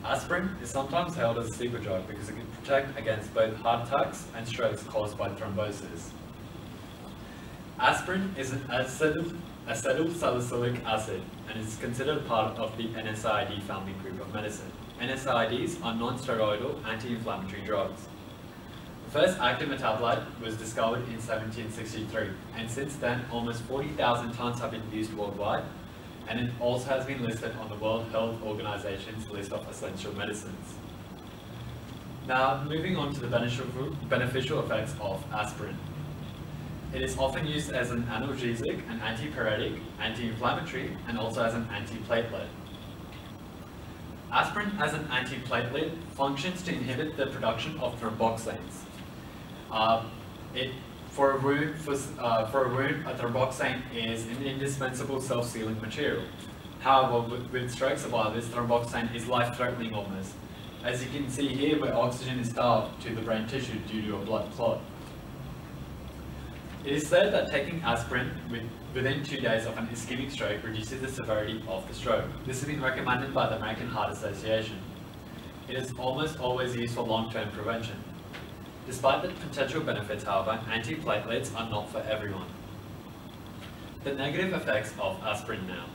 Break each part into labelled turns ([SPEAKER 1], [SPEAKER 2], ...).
[SPEAKER 1] Aspirin is sometimes held as a sleeper drug because it can protect against both heart attacks and strokes caused by thrombosis. Aspirin is an acetylsalicylic acid and is considered part of the NSAID family group of medicine. NSAIDs are non-steroidal anti-inflammatory drugs. The first active metabolite was discovered in 1763, and since then almost 40,000 tons have been used worldwide, and it also has been listed on the World Health Organization's list of essential medicines. Now, moving on to the beneficial effects of aspirin. It is often used as an analgesic, an antipyretic, anti-inflammatory, and also as an antiplatelet. Aspirin as an antiplatelet functions to inhibit the production of thromboxanes. For a wound, a thromboxane is an indispensable self-sealing material. However, with stroke survivors, thromboxane is life-threatening almost. As you can see here, where oxygen is starved to the brain tissue due to a blood clot. It is said that taking aspirin within 2 days of an ischemic stroke reduces the severity of the stroke. This has been recommended by the American Heart Association. It is almost always used for long-term prevention. Despite the potential benefits, however, antiplatelets are not for everyone. The negative effects of aspirin now.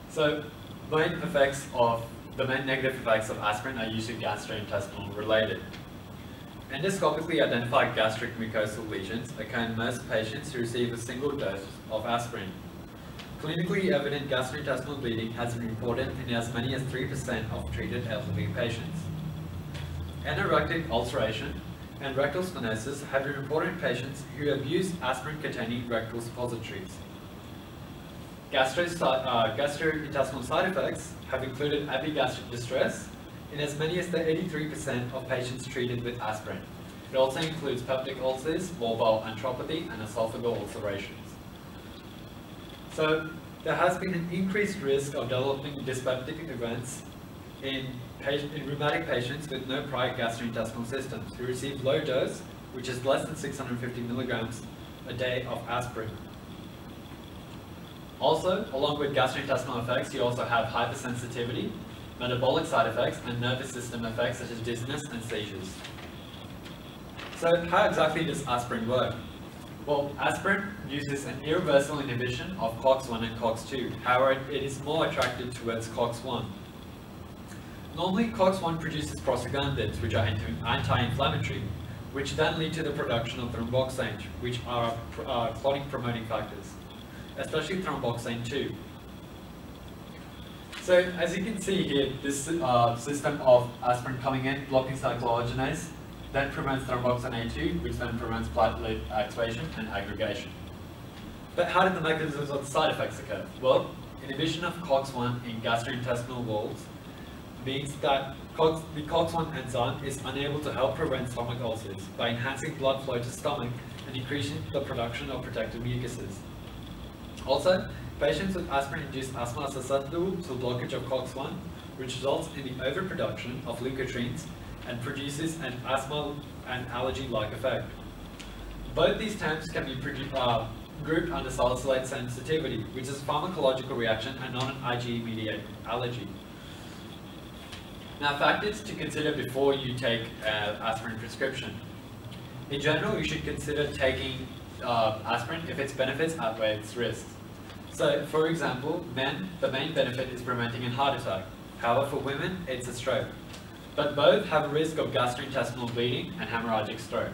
[SPEAKER 1] So, the main negative effects of aspirin are usually gastrointestinal related. Endoscopically identified gastric mucosal lesions occur in most patients who receive a single dose of aspirin. Clinically evident gastrointestinal bleeding has been reported in as many as 3% of treated elderly patients. Anorectic ulceration and rectal stenosis have been reported in patients who have used aspirin-containing rectal suppositories. Gastrointestinal side effects have included epigastric distress in as many as 83% of patients treated with aspirin. It also includes peptic ulcers, small bowel entropathy, and esophageal ulcerations. So, there has been an increased risk of developing dyspeptic events in rheumatic patients with no prior gastrointestinal systems who receive low dose, which is less than 650 milligrams a day of aspirin. Also, along with gastrointestinal effects, you also have hypersensitivity, metabolic side effects, and nervous system effects such as dizziness and seizures. So, how exactly does aspirin work? Well, aspirin uses an irreversible inhibition of COX-1 and COX-2. However, it is more attracted towards COX-1. Normally, COX-1 produces prostaglandins, which are anti-inflammatory, which then lead to the production of thromboxanes, which are clotting promoting factors, especially thromboxane 2. So, as you can see here, this system of aspirin coming in, blocking cycloogenase, then prevents thromboxane A2, which then prevents platelet activation and aggregation. But how did the mechanisms of the side effects occur? Well, inhibition of COX-1 in gastrointestinal walls means that the COX-1 enzyme is unable to help prevent stomach ulcers by enhancing blood flow to stomach and increasing the production of protective mucuses. Also, patients with aspirin-induced asthma are susceptible to blockage of COX-1, which results in the overproduction of leukotrienes and produces an asthma and allergy-like effect. Both these terms can be grouped under salicylate sensitivity, which is a pharmacological reaction and not an IgE-mediated allergy. Now, factors to consider before you take aspirin prescription. In general, you should consider taking aspirin if its benefits outweigh its risks. So, for example, men, the main benefit is preventing a heart attack. However, for women, it's a stroke. But both have a risk of gastrointestinal bleeding and hemorrhagic stroke.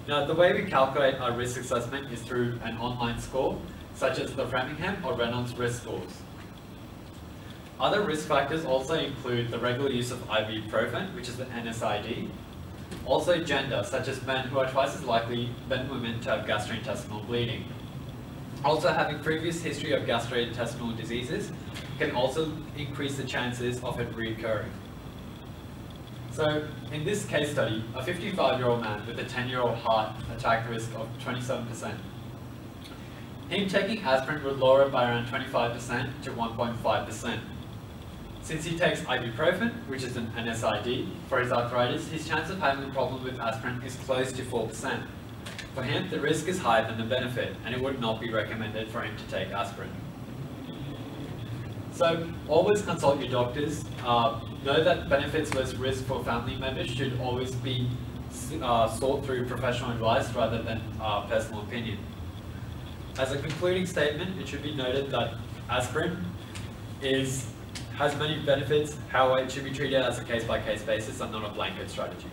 [SPEAKER 1] Now, the way we calculate our risk assessment is through an online score, such as the Framingham or Reynolds risk scores. Other risk factors also include the regular use of ibuprofen, which is the NSAID. Also gender, such as men who are twice as likely than women to have gastrointestinal bleeding. Also, having previous history of gastrointestinal diseases can also increase the chances of it recurring. So, in this case study, a 55-year-old man with a 10-year-old heart attack risk of 27%. Him taking aspirin would lower it by around 25% to 1.5%. Since he takes ibuprofen, which is an NSAID, for his arthritis, his chance of having a problem with aspirin is close to 4%. For him, the risk is higher than the benefit, and it would not be recommended for him to take aspirin. So So always consult your doctors. Know that benefits versus risk for family members should always be sought through professional advice rather than personal opinion. As a concluding statement, it should be noted that aspirin has many benefits, however it should be treated as a case-by-case basis and not a blanket strategy.